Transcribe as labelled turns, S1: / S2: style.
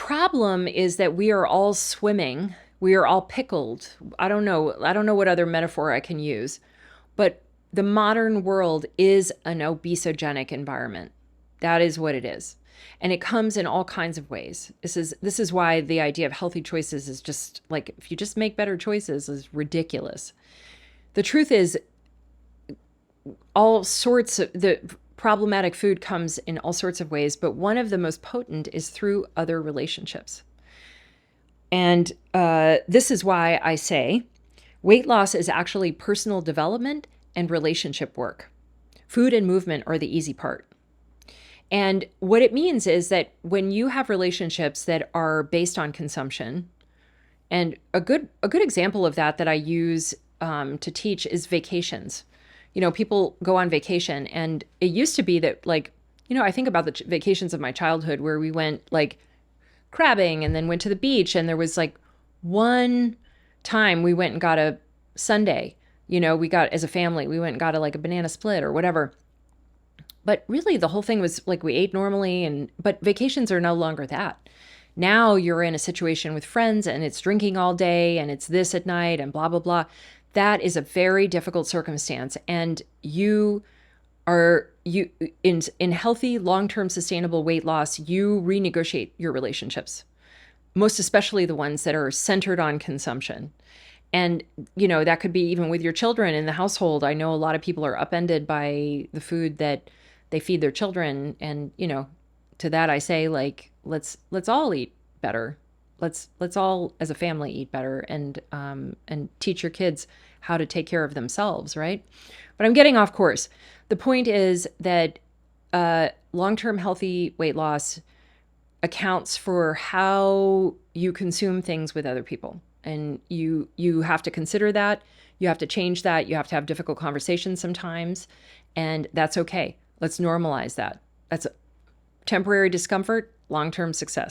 S1: problem is that we are all swimming. We are all pickled. I don't know. I don't know what other metaphor I can use, but the modern world is an obesogenic environment. That is what it is. And it comes in all kinds of ways. This is why the idea of healthy choices is just like, if you just make better choices, is ridiculous. The truth is, all sorts of the problematic food comes in all sorts of ways, but one of the most potent is through other relationships. And this is why I say weight loss is actually personal development and relationship work. Food and movement are the easy part. And what it means is that when you have relationships that are based on consumption, and a good example of that I use to teach is vacations. People go on vacation, and it used to be that, like, I think about the vacations of my childhood where we went like crabbing and then went to the beach, and there was like one time we went and got a sundae. We got, as a family, we went and got like a banana split or whatever. But really, the whole thing was like we ate normally, but vacations are no longer that. Now you're in a situation with friends, and it's drinking all day, and it's this at night, and blah, blah, blah. That is a very difficult circumstance. And you in healthy, long-term sustainable weight loss, you renegotiate your relationships, most especially the ones that are centered on consumption. And, that could be even with your children in the household. I know a lot of people are upended by the food that they feed their children. And, to that I say, like, let's all eat better. Let's all as a family eat better, and teach your kids how to take care of themselves, right? But I'm getting off course. The point is that long-term healthy weight loss accounts for how you consume things with other people. And you have to consider that. You have to change that. You have to have difficult conversations sometimes. And that's okay. Let's normalize that. That's temporary discomfort, long-term success.